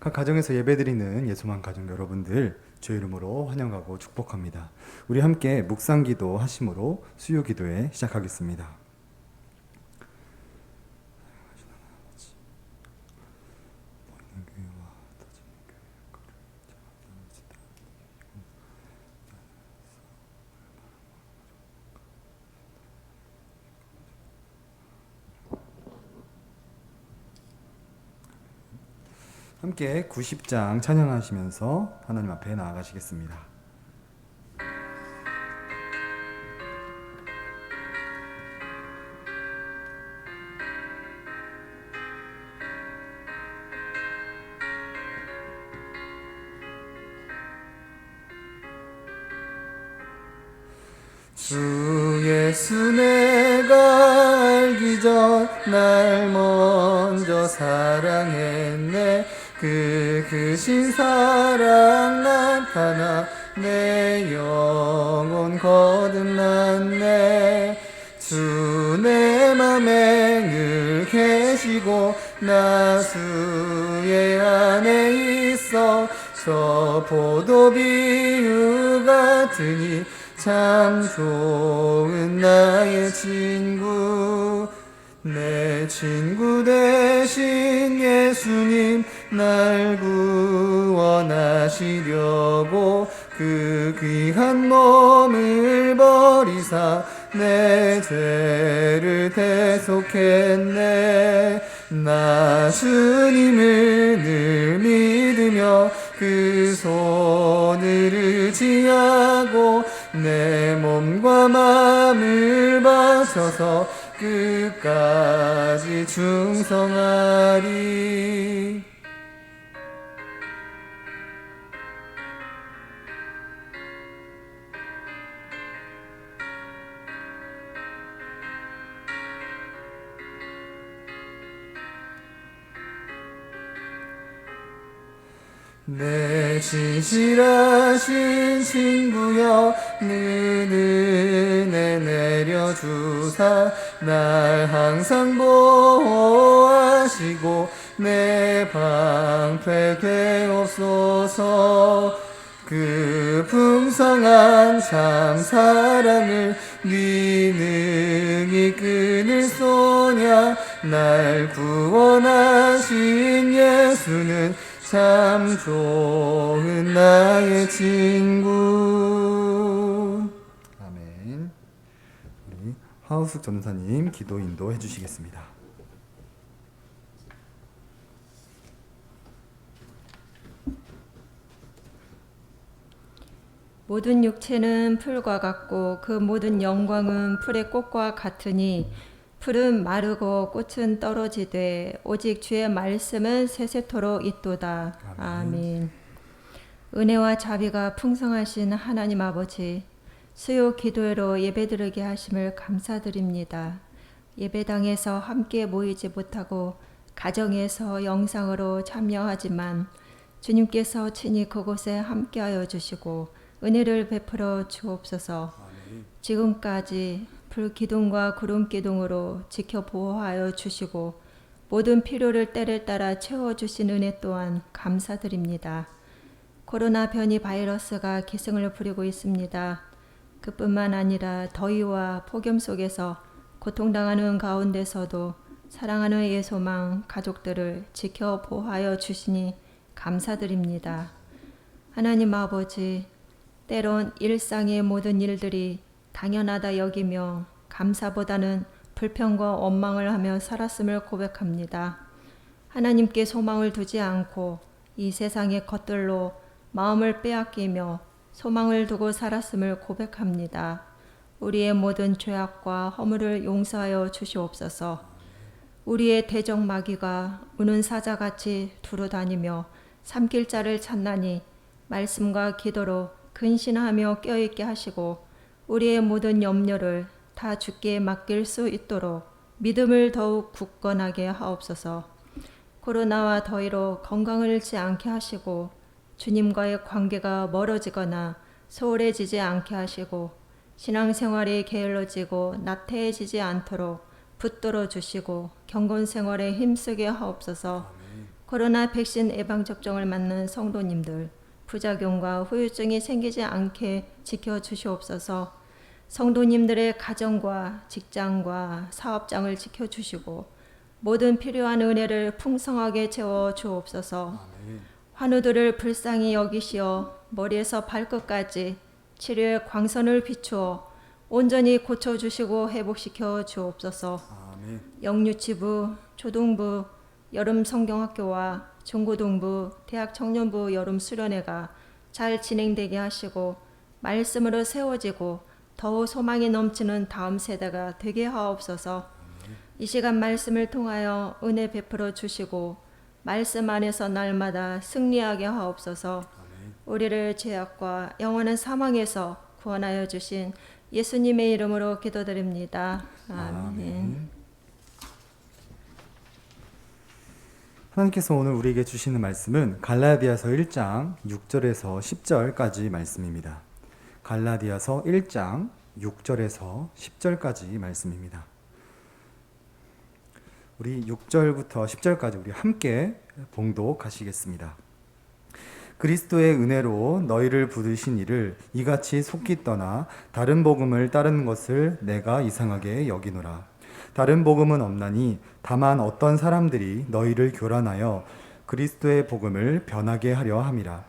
각 가정에서 예배드리는 예수만 가족 여러분들 주의 이름으로 환영하고 축복합니다. 우리 함께 묵상기도 하심으로 수요기도에 시작하겠습니다. 함께 90장 찬양하시면서 하나님 앞에 나아가시겠습니다. 주 예수 내가 알기 전 날 먼저 사랑했네. 그 크신 사랑 나타나 내 영혼 거듭났네. 주 내 맘에 늘 계시고 나 주의 안에 있어. 저 포도 비유 같으니 참 좋은 나의 친구. 내 친구 되신 예수님 날 구원하시려고 그 귀한 몸을 버리사 내 죄를 대속했네. 나 주님을 늘 믿으며 그 손을 의지하고 내 몸과 마음을 바쳐서 끝까지 충성하리. 내 진실하신 친구여 늘 은혜 내려주사 날 항상 보호하시고 내 방패 되옵소서. 그 풍성한 참 사랑을 네 능히 끊을 소냐. 날 구원하신 예수는 참 좋은 나의 친구. 아멘. 우리 하우스 전사님 기도 인도해 주시겠습니다. 모든 육체는 풀과 같고 그 모든 영광은 풀의 꽃과 같으니 풀은 마르고 꽃은 떨어지되 오직 주의 말씀은 세세토록 있도다. 아멘. 은혜와 자비가 풍성하신 하나님 아버지, 수요 기도회로 예배드리게 하심을 감사드립니다. 예배당에서 함께 모이지 못하고 가정에서 영상으로 참여하지만 주님께서 친히 그곳에 함께하여 주시고 은혜를 베풀어 주옵소서. 지금까지 불기둥과 구름기둥으로 지켜 보호하여 주시고 모든 필요를 때를 따라 채워주신 은혜 또한 감사드립니다. 코로나 변이 바이러스가 기승을 부리고 있습니다. 그뿐만 아니라 더위와 폭염 속에서 고통당하는 가운데서도 사랑하는 예소망 가족들을 지켜 보호하여 주시니 감사드립니다. 하나님 아버지, 때론 일상의 모든 일들이 당연하다 여기며 감사보다는 불평과 원망을 하며 살았음을 고백합니다. 하나님께 소망을 두지 않고 이 세상의 것들로 마음을 빼앗기며 소망을 두고 살았음을 고백합니다. 우리의 모든 죄악과 허물을 용서하여 주시옵소서. 우리의 대적 마귀가 우는 사자같이 두루다니며 삼킬 자를 찾나니 말씀과 기도로 근신하며 껴있게 하시고 우리의 모든 염려를 다 주께 맡길 수 있도록 믿음을 더욱 굳건하게 하옵소서. 코로나와 더위로 건강을 잃지 않게 하시고 주님과의 관계가 멀어지거나 소홀해지지 않게 하시고 신앙생활이 게을러지고 나태해지지 않도록 붙들어 주시고 경건생활에 힘쓰게 하옵소서. 코로나 백신 예방접종을 맞는 성도님들, 부작용과 후유증이 생기지 않게 지켜주시옵소서. 성도님들의 가정과 직장과 사업장을 지켜주시고 모든 필요한 은혜를 풍성하게 채워주옵소서. 환우들을 불쌍히 여기시어 머리에서 발끝까지 치료의 광선을 비추어 온전히 고쳐주시고 회복시켜 주옵소서. 아멘. 영유치부, 초등부, 여름 성경학교와 중고등부, 대학 청년부 여름 수련회가 잘 진행되게 하시고 말씀으로 세워지고 더욱 소망이 넘치는 다음 세대가 되게 하옵소서. 이 시간 말씀을 통하여 은혜 베풀어 주시고 말씀 안에서 날마다 승리하게 하옵소서. 우리를 죄악과 영원한 사망에서 구원하여 주신 예수님의 이름으로 기도드립니다. 아멘. 하나님께서 오늘 우리에게 주시는 말씀은 갈라디아서 1장 6절에서 10절까지 말씀입니다. 갈라디아서 1장 6절에서 10절까지 말씀입니다. 우리 6절부터 10절까지 우리 함께 봉독하시겠습니다. 그리스도의 은혜로 너희를 부르신 이를 이같이 속히 떠나 다른 복음을 따르는 것을 내가 이상하게 여기노라. 다른 복음은 없나니 다만 어떤 사람들이 너희를 교란하여 그리스도의 복음을 변하게 하려 함이라.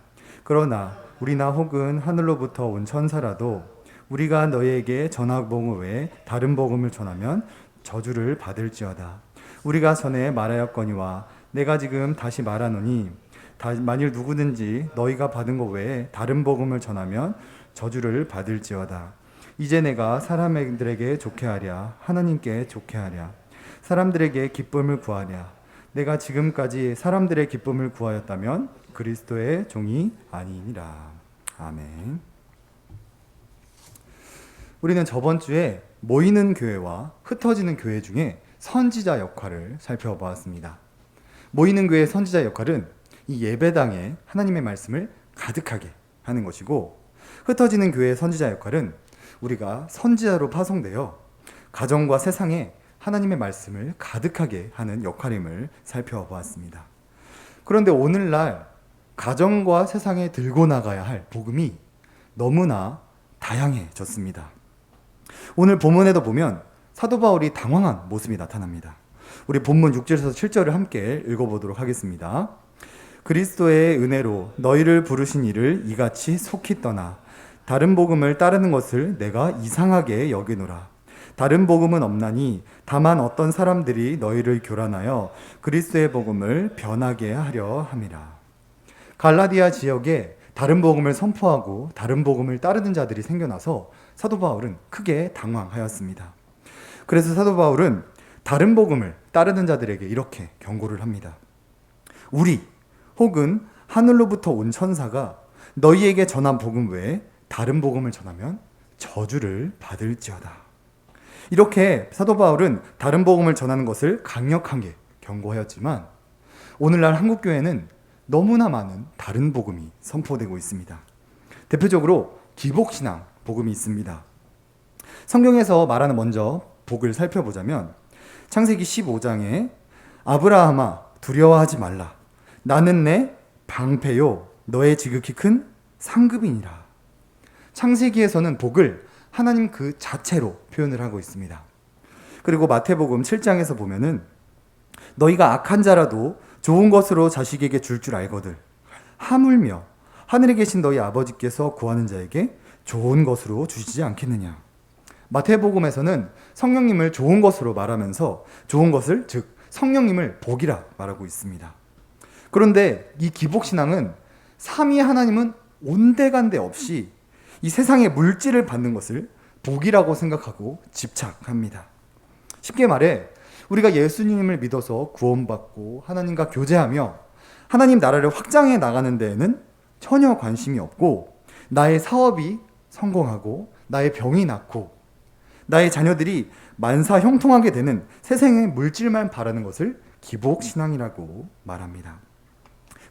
그러나 우리나 혹은 하늘로부터 온 천사라도 우리가 너희에게 전한 복음 외에 다른 복음을 전하면 저주를 받을지어다. 우리가 전에 말하였거니와 내가 지금 다시 말하노니 만일 누구든지 너희가 받은 것 외에 다른 복음을 전하면 저주를 받을지어다. 이제 내가 사람들에게 좋게 하랴 하나님께 좋게 하랴 사람들에게 기쁨을 구하랴. 내가 지금까지 사람들의 기쁨을 구하였다면 그리스도의 종이 아니니라. 아멘. 우리는 저번 주에 모이는 교회와 흩어지는 교회 중에 선지자 역할을 살펴보았습니다. 모이는 교회의 선지자 역할은 이 예배당에 하나님의 말씀을 가득하게 하는 것이고, 흩어지는 교회의 선지자 역할은 우리가 선지자로 파송되어 가정과 세상에 하나님의 말씀을 가득하게 하는 역할임을 살펴보았습니다. 그런데 오늘날 가정과 세상에 들고 나가야 할 복음이 너무나 다양해졌습니다. 오늘 본문에도 보면 사도 바울이 당황한 모습이 나타납니다. 우리 본문 6절에서 7절을 함께 읽어보도록 하겠습니다. 그리스도의 은혜로 너희를 부르신 이를 이같이 속히 떠나 다른 복음을 따르는 것을 내가 이상하게 여기노라. 다른 복음은 없나니 다만 어떤 사람들이 너희를 교란하여 그리스도의 복음을 변하게 하려 함이라. 갈라디아 지역에 다른 복음을 선포하고 다른 복음을 따르는 자들이 생겨나서 사도 바울은 크게 당황하였습니다. 그래서 사도 바울은 다른 복음을 따르는 자들에게 이렇게 경고를 합니다. 우리 혹은 하늘로부터 온 천사가 너희에게 전한 복음 외에 다른 복음을 전하면 저주를 받을지어다. 이렇게 사도 바울은 다른 복음을 전하는 것을 강력하게 경고하였지만 오늘날 한국교회는 너무나 많은 다른 복음이 선포되고 있습니다. 대표적으로 기복신앙 복음이 있습니다. 성경에서 말하는 먼저 복을 살펴보자면 창세기 15장에 아브라함아 두려워하지 말라. 나는 내 방패요 너의 지극히 큰 상급이니라. 창세기에서는 복을 하나님 그 자체로 표현을 하고 있습니다. 그리고 마태복음 7장에서 보면은 너희가 악한 자라도 좋은 것으로 자식에게 줄 알거들 하물며 하늘에 계신 너희 아버지께서 구하는 자에게 좋은 것으로 주시지 않겠느냐. 마태복음에서는 성령님을 좋은 것으로 말하면서 좋은 것을 즉 성령님을 복이라 말하고 있습니다. 그런데 이 기복신앙은 삼위 하나님은 온데간데 없이 이 세상의 물질을 받는 것을 복이라고 생각하고 집착합니다. 쉽게 말해 우리가 예수님을 믿어서 구원받고 하나님과 교제하며 하나님 나라를 확장해 나가는 데에는 전혀 관심이 없고 나의 사업이 성공하고 나의 병이 낫고 나의 자녀들이 만사 형통하게 되는 세상의 물질만 바라는 것을 기복신앙이라고 말합니다.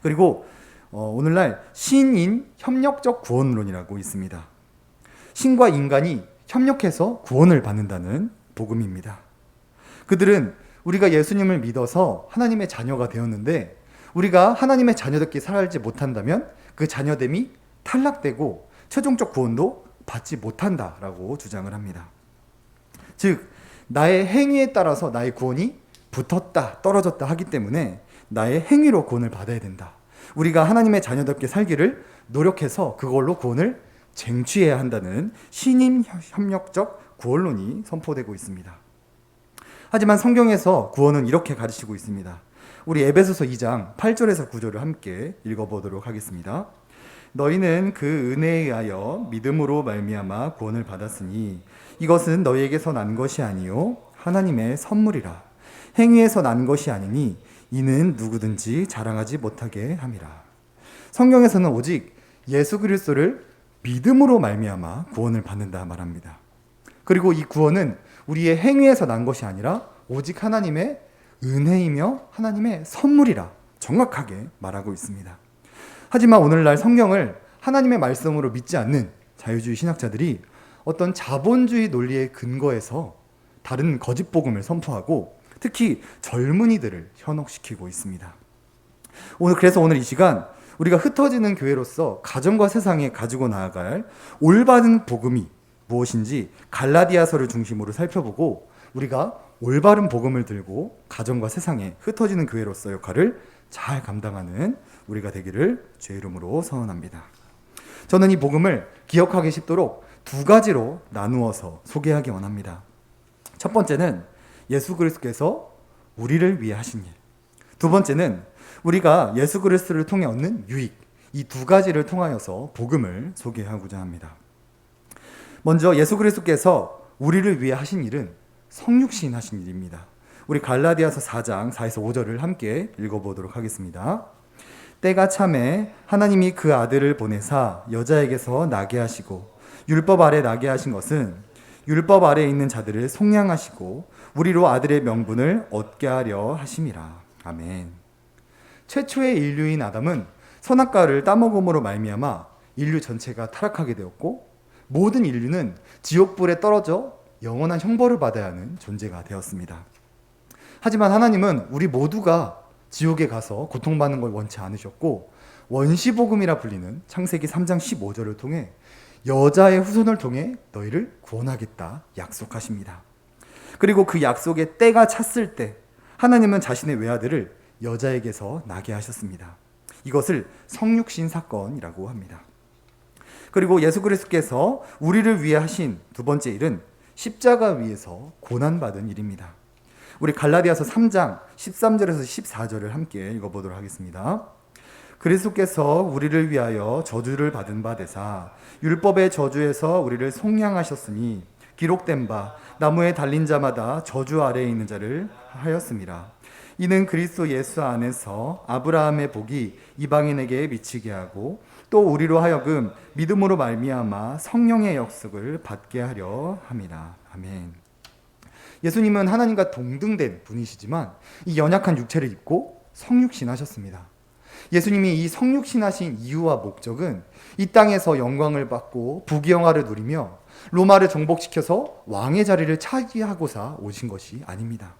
그리고 오늘날 신인 협력적 구원론이라고 있습니다. 신과 인간이 협력해서 구원을 받는다는 복음입니다. 그들은 우리가 예수님을 믿어서 하나님의 자녀가 되었는데 우리가 하나님의 자녀답게 살지 못한다면 그 자녀됨이 탈락되고 최종적 구원도 받지 못한다라고 주장을 합니다. 즉 나의 행위에 따라서 나의 구원이 붙었다 떨어졌다 하기 때문에 나의 행위로 구원을 받아야 된다. 우리가 하나님의 자녀답게 살기를 노력해서 그걸로 구원을 쟁취해야 한다는 신임 협력적 구원론이 선포되고 있습니다. 하지만 성경에서 구원은 이렇게 가르치고 있습니다. 우리 에베소서 2장 8절에서 9절을 함께 읽어보도록 하겠습니다. 너희는 그 은혜에 의하여 믿음으로 말미암아 구원을 받았으니 이것은 너희에게서 난 것이 아니요 하나님의 선물이라. 행위에서 난 것이 아니니 이는 누구든지 자랑하지 못하게 함이라. 성경에서는 오직 예수 그리스도를 믿음으로 말미암아 구원을 받는다 말합니다. 그리고 이 구원은 우리의 행위에서 난 것이 아니라 오직 하나님의 은혜이며 하나님의 선물이라 정확하게 말하고 있습니다. 하지만 오늘날 성경을 하나님의 말씀으로 믿지 않는 자유주의 신학자들이 어떤 자본주의 논리에 근거해서 다른 거짓 복음을 선포하고 특히 젊은이들을 현혹시키고 있습니다. 그래서 오늘 이 시간 우리가 흩어지는 교회로서 가정과 세상에 가지고 나아갈 올바른 복음이 무엇인지 갈라디아서를 중심으로 살펴보고 우리가 올바른 복음을 들고 가정과 세상에 흩어지는 교회로서 역할을 잘 감당하는 우리가 되기를 주의 이름으로 선언합니다. 저는 이 복음을 기억하기 쉽도록 두 가지로 나누어서 소개하기 원합니다. 첫 번째는 예수 그리스도께서 우리를 위해 하신 일. 두 번째는 우리가 예수 그리스도를 통해 얻는 유익. 이 두 가지를 통하여서 복음을 소개하고자 합니다. 먼저 예수 그리스도께서 우리를 위해 하신 일은 성육신 하신 일입니다. 우리 갈라디아서 4장 4에서 5절을 함께 읽어보도록 하겠습니다. 때가 참에 하나님이 그 아들을 보내사 여자에게서 나게 하시고 율법 아래 나게 하신 것은 율법 아래에 있는 자들을 속량하시고 우리로 아들의 명분을 얻게 하려 하심이라. 아멘. 최초의 인류인 아담은 선악과를 따먹음으로 말미암아 인류 전체가 타락하게 되었고 모든 인류는 지옥불에 떨어져 영원한 형벌을 받아야 하는 존재가 되었습니다. 하지만 하나님은 우리 모두가 지옥에 가서 고통받는 걸 원치 않으셨고 원시복음이라 불리는 창세기 3장 15절을 통해 여자의 후손을 통해 너희를 구원하겠다 약속하십니다. 그리고 그 약속의 때가 찼을 때 하나님은 자신의 외아들을 여자에게서 나게 하셨습니다. 이것을 성육신 사건이라고 합니다. 그리고 예수 그리스도께서 우리를 위해 하신 두 번째 일은 십자가 위에서 고난받은 일입니다. 우리 갈라디아서 3장 13절에서 14절을 함께 읽어보도록 하겠습니다. 그리스도께서 우리를 위하여 저주를 받은 바 되사 율법의 저주에서 우리를 속량하셨으니 기록된 바 나무에 달린 자마다 저주 아래에 있는 자를 하였습니다. 이는 그리스도 예수 안에서 아브라함의 복이 이방인에게 미치게 하고 또 우리로 하여금 믿음으로 말미암아 성령의 역습을 받게 하려 함이라. 아멘. 예수님은 하나님과 동등된 분이시지만 이 연약한 육체를 입고 성육신하셨습니다. 예수님이 이 성육신하신 이유와 목적은 이 땅에서 영광을 받고 부귀영화를 누리며 로마를 정복시켜서 왕의 자리를 차지하고자 오신 것이 아닙니다.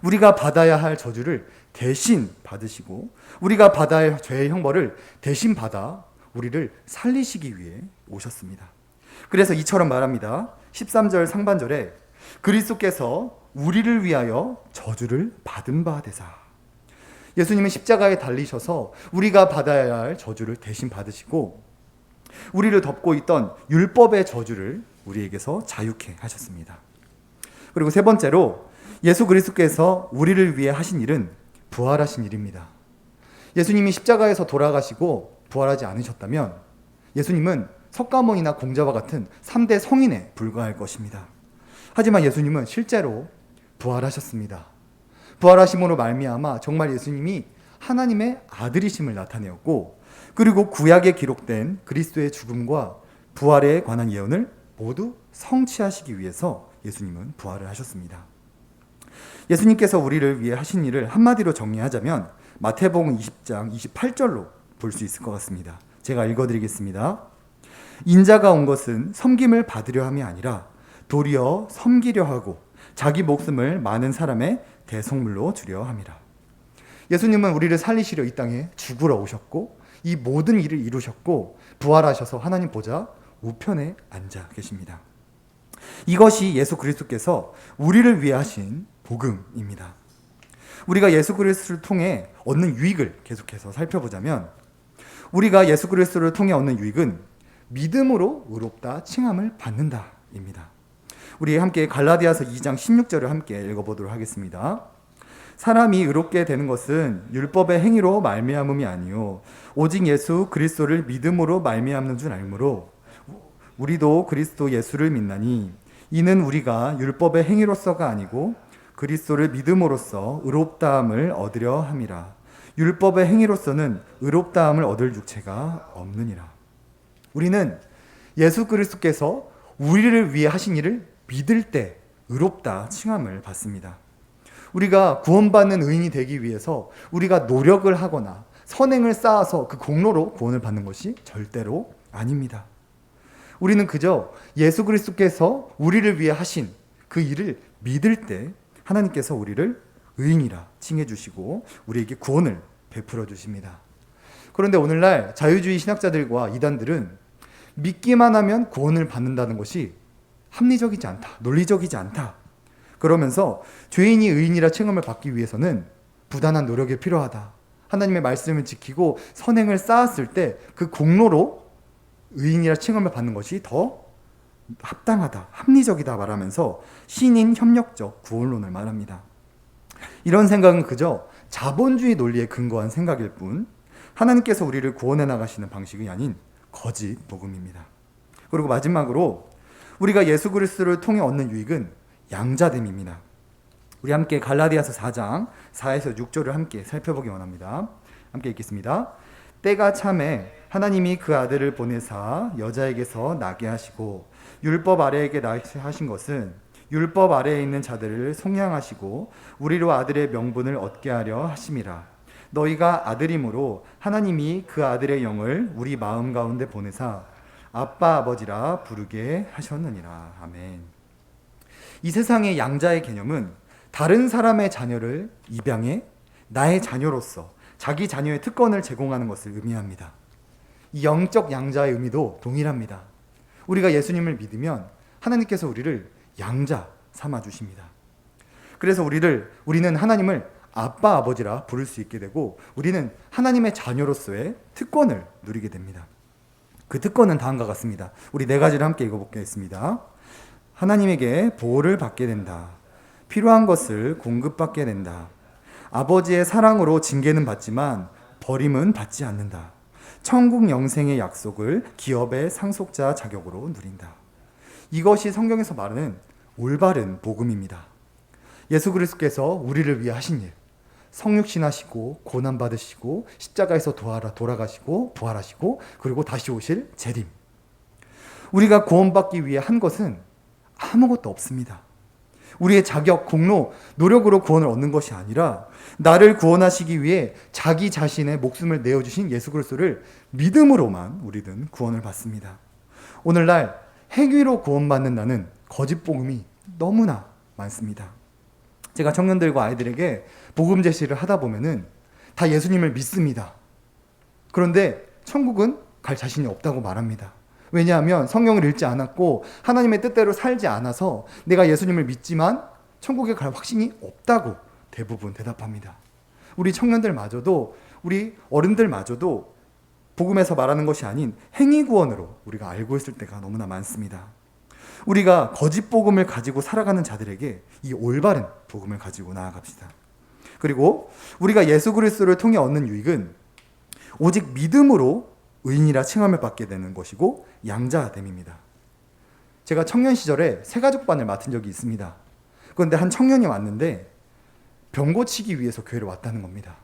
우리가 받아야 할 저주를 대신 받으시고 우리가 받아야 할 죄의 형벌을 대신 받아 우리를 살리시기 위해 오셨습니다. 그래서 이처럼 말합니다. 13절 상반절에 그리스도께서 우리를 위하여 저주를 받은 바 되사. 예수님은 십자가에 달리셔서 우리가 받아야 할 저주를 대신 받으시고 우리를 덮고 있던 율법의 저주를 우리에게서 자유케 하셨습니다. 그리고 세 번째로 예수 그리스도께서 우리를 위해 하신 일은 부활하신 일입니다. 예수님이 십자가에서 돌아가시고 부활하지 않으셨다면 예수님은 석가모니나 공자와 같은 3대 성인에 불과할 것입니다. 하지만 예수님은 실제로 부활하셨습니다. 부활하심으로 말미암아 정말 예수님이 하나님의 아들이심을 나타내었고 그리고 구약에 기록된 그리스도의 죽음과 부활에 관한 예언을 모두 성취하시기 위해서 예수님은 부활을 하셨습니다. 예수님께서 우리를 위해 하신 일을 한마디로 정리하자면 마태복음 20장 28절로 볼 수 있을 것 같습니다. 제가 읽어드리겠습니다. 인자가 온 것은 섬김을 받으려 함이 아니라 도리어 섬기려 하고 자기 목숨을 많은 사람의 대속물로 주려 함이라. 예수님은 우리를 살리시려 이 땅에 죽으러 오셨고 이 모든 일을 이루셨고 부활하셔서 하나님 보좌 우편에 앉아 계십니다. 이것이 예수 그리스도께서 우리를 위해 하신 복음입니다. 우리가 예수 그리스도를 통해 얻는 유익을 계속해서 살펴보자면 우리가 예수 그리스도를 통해 얻는 유익은 믿음으로 의롭다 칭함을 받는다입니다. 우리 함께 갈라디아서 2장 16절을 함께 읽어보도록 하겠습니다. 사람이 의롭게 되는 것은 율법의 행위로 말미암음이 아니요 오직 예수 그리스도를 믿음으로 말미암는 줄 알므로 우리도 그리스도 예수를 믿나니 이는 우리가 율법의 행위로서가 아니고 그리스도를 믿음으로써 의롭다함을 얻으려 함이라. 율법의 행위로서는 의롭다함을 얻을 육체가 없느니라. 우리는 예수 그리스도께서 우리를 위해 하신 일을 믿을 때 의롭다 칭함을 받습니다. 우리가 구원받는 의인이 되기 위해서 우리가 노력을 하거나 선행을 쌓아서 그 공로로 구원을 받는 것이 절대로 아닙니다. 우리는 그저 예수 그리스도께서 우리를 위해 하신 그 일을 믿을 때 하나님께서 우리를 의인이라 칭해 주시고 우리에게 구원을 베풀어 주십니다. 그런데 오늘날 자유주의 신학자들과 이단들은 믿기만 하면 구원을 받는다는 것이 합리적이지 않다, 논리적이지 않다. 그러면서 죄인이 의인이라 칭함을 받기 위해서는 부단한 노력이 필요하다. 하나님의 말씀을 지키고 선행을 쌓았을 때 그 공로로 의인이라 칭함을 받는 것이 더 합당하다, 합리적이다 말하면서 신인 협력적 구원론을 말합니다. 이런 생각은 그저 자본주의 논리에 근거한 생각일 뿐 하나님께서 우리를 구원해 나가시는 방식이 아닌 거짓 복음입니다. 그리고 마지막으로 우리가 예수 그리스도를 통해 얻는 유익은 양자됨입니다. 우리 함께 갈라디아서 4장 4에서 6절을 함께 살펴보기 원합니다. 함께 읽겠습니다. 때가 참에 하나님이 그 아들을 보내사 여자에게서 나게 하시고 율법 아래에게 나게 하신 것은 율법 아래에 있는 자들을 속량하시고 우리로 아들의 명분을 얻게 하려 하심이라. 너희가 아들이므로 하나님이 그 아들의 영을 우리 마음 가운데 보내사 아빠 아버지라 부르게 하셨느니라. 아멘. 이 세상의 양자의 개념은 다른 사람의 자녀를 입양해 나의 자녀로서 자기 자녀의 특권을 제공하는 것을 의미합니다. 이 영적 양자의 의미도 동일합니다. 우리가 예수님을 믿으면 하나님께서 우리를 양자 삼아 주십니다. 그래서 우리는 하나님을 아빠 아버지라 부를 수 있게 되고 우리는 하나님의 자녀로서의 특권을 누리게 됩니다. 그 특권은 다음과 같습니다. 우리 네 가지를 함께 읽어보겠습니다. 하나님에게 보호를 받게 된다. 필요한 것을 공급받게 된다. 아버지의 사랑으로 징계는 받지만 버림은 받지 않는다. 천국 영생의 약속을 기업의 상속자 자격으로 누린다. 이것이 성경에서 말하는 올바른 복음입니다. 예수 그리스도께서 우리를 위해 하신 일, 성육신하시고 고난받으시고 십자가에서 돌아가시고 부활하시고 그리고 다시 오실 재림. 우리가 구원받기 위해 한 것은 아무것도 없습니다. 우리의 자격, 공로, 노력으로 구원을 얻는 것이 아니라 나를 구원하시기 위해 자기 자신의 목숨을 내어주신 예수 그리스도를 믿음으로만 우리는 구원을 받습니다. 오늘날 행위로 구원받는 나는 거짓 복음이 너무나 많습니다. 제가 청년들과 아이들에게 복음 제시를 하다 보면은 다 예수님을 믿습니다. 그런데 천국은 갈 자신이 없다고 말합니다. 왜냐하면 성경을 읽지 않았고 하나님의 뜻대로 살지 않아서 내가 예수님을 믿지만 천국에 갈 확신이 없다고 대부분 대답합니다. 우리 청년들마저도 우리 어른들마저도 복음에서 말하는 것이 아닌 행위 구원으로 우리가 알고 있을 때가 너무나 많습니다. 우리가 거짓 복음을 가지고 살아가는 자들에게 이 올바른 복음을 가지고 나아갑시다. 그리고 우리가 예수 그리스도를 통해 얻는 유익은 오직 믿음으로 의인이라 칭함을 받게 되는 것이고 양자됨입니다. 제가 청년 시절에 새가족반을 맡은 적이 있습니다. 그런데 한 청년이 왔는데 병 고치기 위해서 교회를 왔다는 겁니다.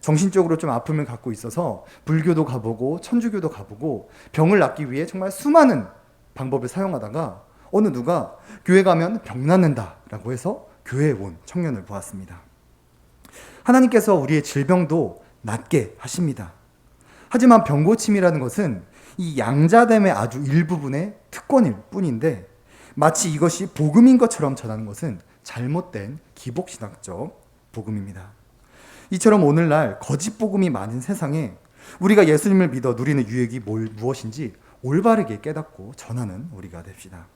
정신적으로 좀 아픔을 갖고 있어서 불교도 가보고 천주교도 가보고 병을 낫기 위해 정말 수많은 방법을 사용하다가 어느 누가 교회 가면 병 낫는다라고 해서 교회에 온 청년을 보았습니다. 하나님께서 우리의 질병도 낫게 하십니다. 하지만 병고침이라는 것은 이 양자됨의 아주 일부분의 특권일 뿐인데 마치 이것이 복음인 것처럼 전하는 것은 잘못된 기복신학적 복음입니다. 이처럼 오늘날 거짓 복음이 많은 세상에 우리가 예수님을 믿어 누리는 유익이 무엇인지 올바르게 깨닫고 전하는 우리가 됩시다.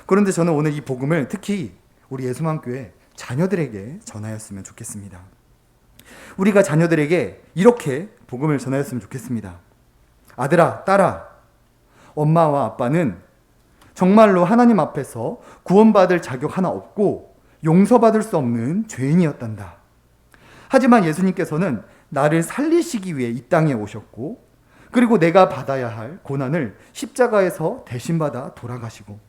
그런데 저는 오늘 이 복음을 특히 우리 예수만교회 자녀들에게 전하였으면 좋겠습니다. 우리가 자녀들에게 이렇게 복음을 전하였으면 좋겠습니다. 아들아, 딸아, 엄마와 아빠는 정말로 하나님 앞에서 구원받을 자격 하나 없고 용서받을 수 없는 죄인이었단다. 하지만 예수님께서는 나를 살리시기 위해 이 땅에 오셨고, 그리고 내가 받아야 할 고난을 십자가에서 대신받아 돌아가시고,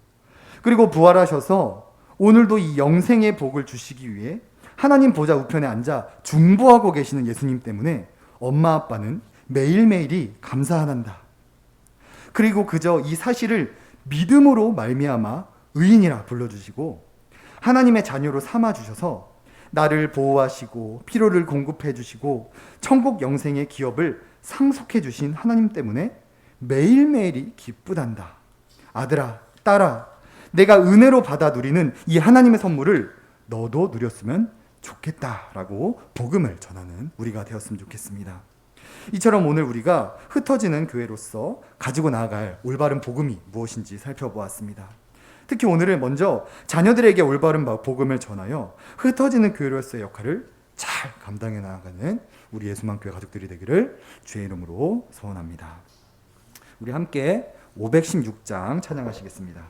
그리고 부활하셔서 오늘도 이 영생의 복을 주시기 위해 하나님 보좌 우편에 앉아 중보하고 계시는 예수님 때문에 엄마 아빠는 매일매일이 감사한다. 그리고 그저 이 사실을 믿음으로 말미암아 의인이라 불러주시고 하나님의 자녀로 삼아주셔서 나를 보호하시고 필요를 공급해 주시고 천국 영생의 기업을 상속해 주신 하나님 때문에 매일매일이 기쁘단다. 아들아, 딸아, 내가 은혜로 받아 누리는 이 하나님의 선물을 너도 누렸으면 좋겠다라고 복음을 전하는 우리가 되었으면 좋겠습니다. 이처럼 오늘 우리가 흩어지는 교회로서 가지고 나아갈 올바른 복음이 무엇인지 살펴보았습니다. 특히 오늘은 먼저 자녀들에게 올바른 복음을 전하여 흩어지는 교회로서의 역할을 잘 감당해 나가는 우리 예수만교회 가족들이 되기를 주의 이름으로 소원합니다. 우리 함께 516장 찬양하시겠습니다.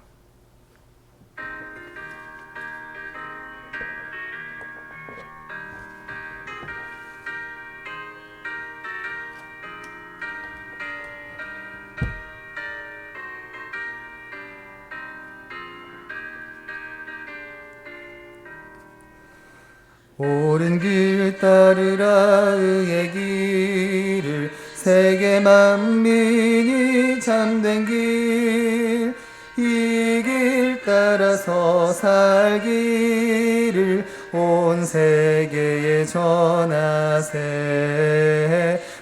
옳은 길 따르라 의의 길을 세계 만민이 참된 길 이 길 따라서 살기를 온 세계에 전하세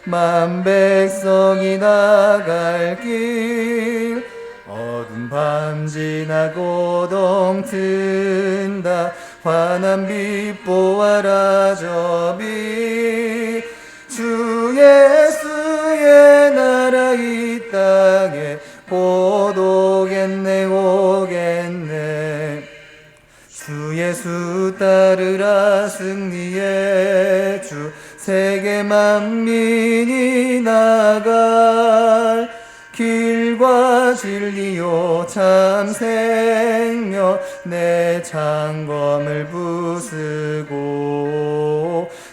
만 백성이 나갈 길 어두운 밤 지나고 동튼다 환한 빛 보아라 저 빛 주 예수의 나라 이 땅에 곧 오겠네 오겠네 주 예수 따르라 승리의 주 세계 만민이 나갈 길과 진리요 참 생명 내 창검을 부수고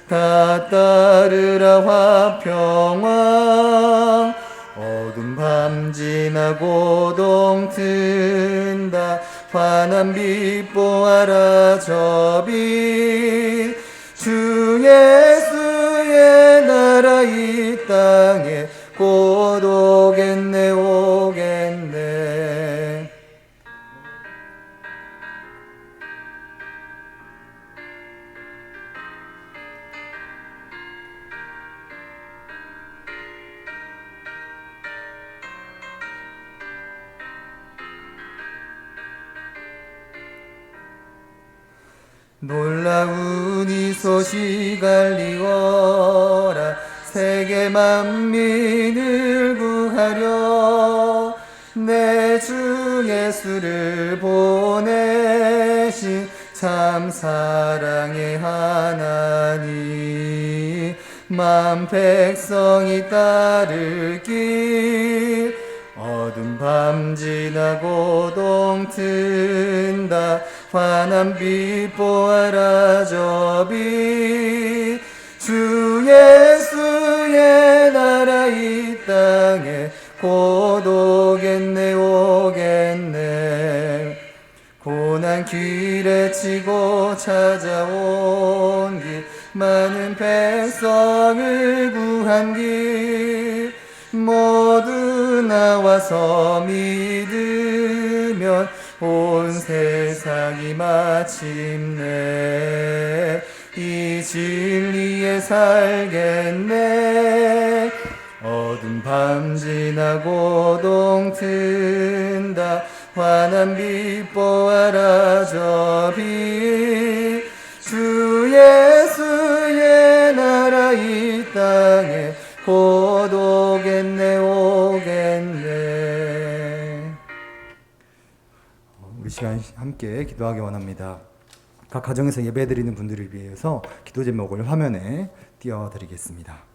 다 따르라 화평왕 어두운 밤 지나고 동튼다 환한 빛 보아라 저 빛 주 예수의 나라 이 땅에 곧 오겠네 오겠네 놀라운 이 소식 알리워라 세계 만민을 구하려 내 주 예수를 보내신 참 사랑의 하나님 만 백성이 따를 길 어두운 밤 지나고 동튼다 환한 빛 보아라 저 빛 주 예수의 나라 이 땅에 곧 오겠네 오겠네 고난 길에 치고 찾아온 길 많은 백성을 구한 길 모두 나와서 믿으면 온 세상이 마침내 이 진리에 살겠네 어두운 밤 지나고 동튼다 환한 빛 보아라 저 빛 주 예수의 나 세상에 곧 오겠네 오겠네. 우리 시간 함께 기도하기 원합니다. 각 가정에서 예배드리는 분들을 위해서 기도 제목을 화면에 띄워드리겠습니다.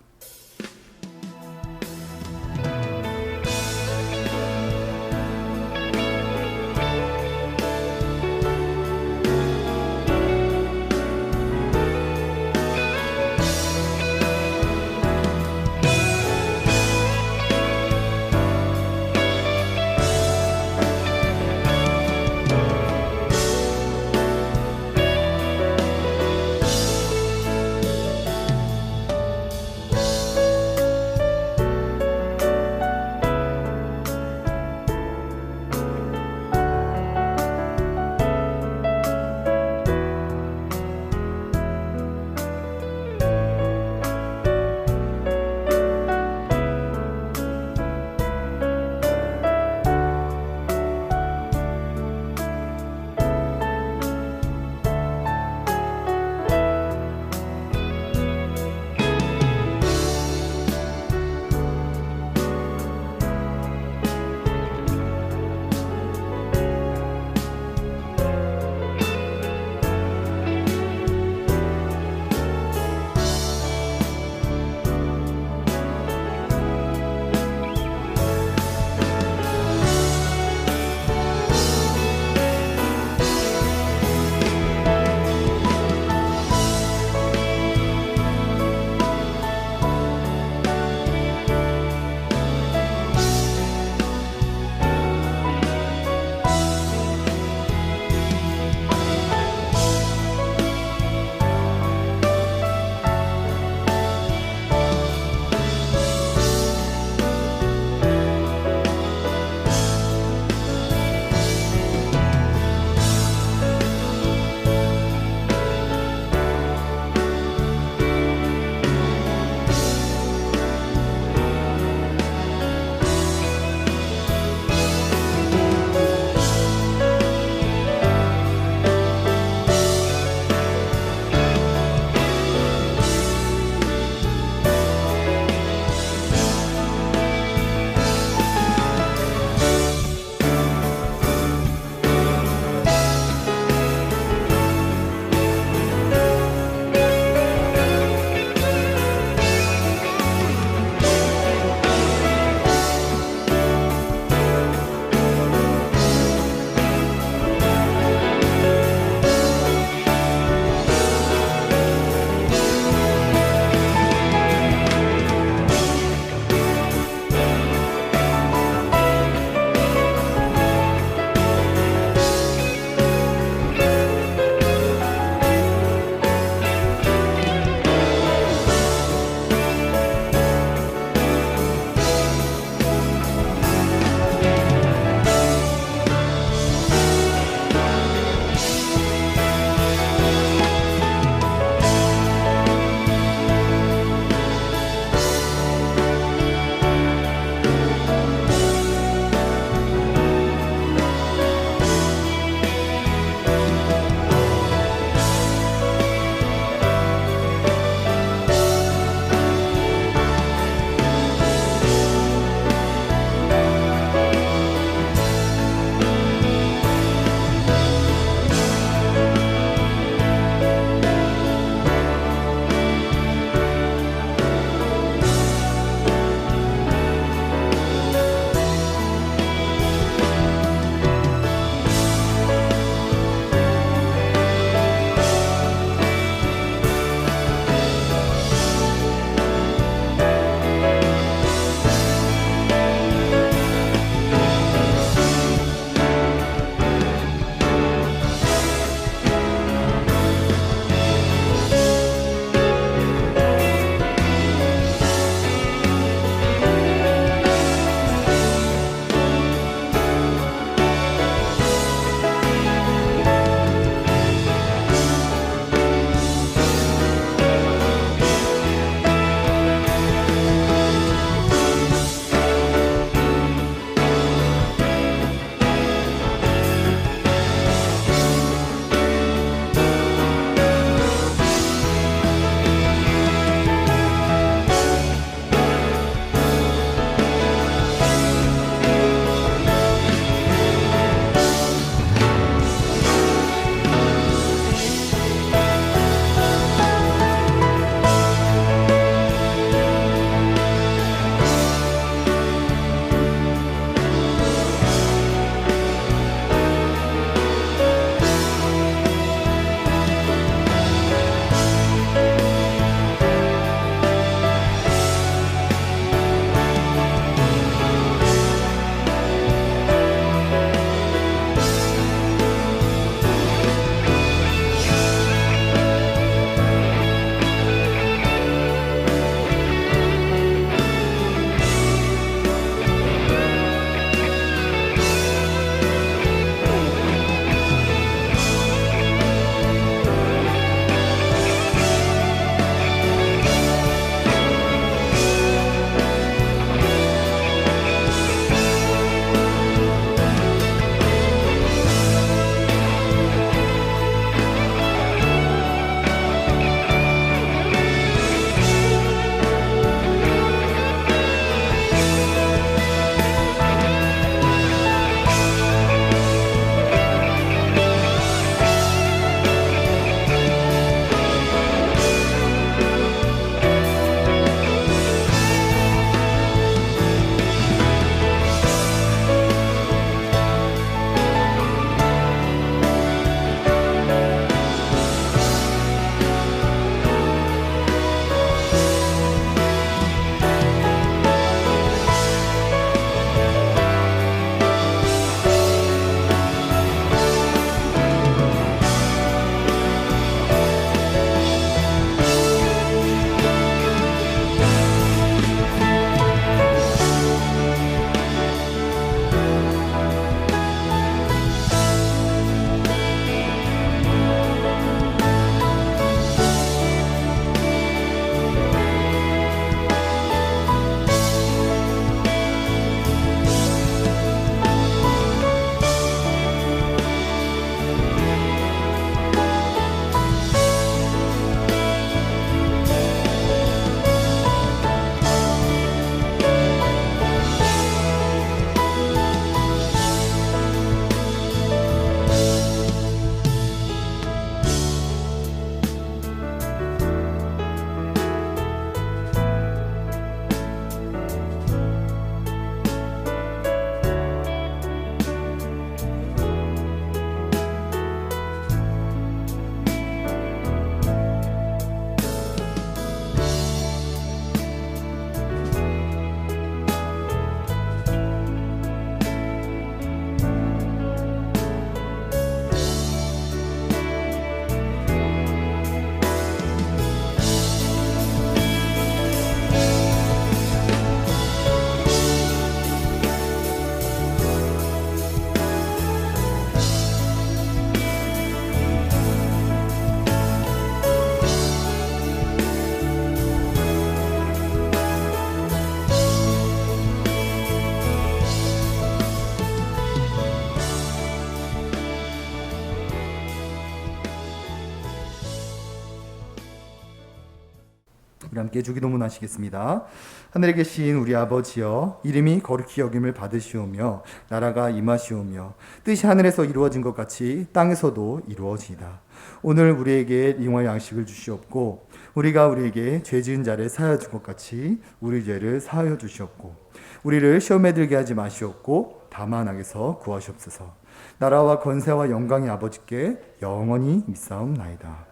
우리 함께 주기도문 하시겠습니다. 하늘에 계신 우리 아버지여, 이름이 거룩히 여김을 받으시오며 나라가 임하시오며 뜻이 하늘에서 이루어진 것 같이 땅에서도 이루어지이다. 오늘 우리에게 일용할 양식을 주시옵고 우리가 우리에게 죄 지은 자를 사하여 준 것 같이 우리 죄를 사하여 주시옵고 우리를 시험에 들게 하지 마시옵고 다만 악에서 구하시옵소서. 나라와 권세와 영광이 아버지께 영원히 있사옵나이다.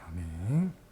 아멘.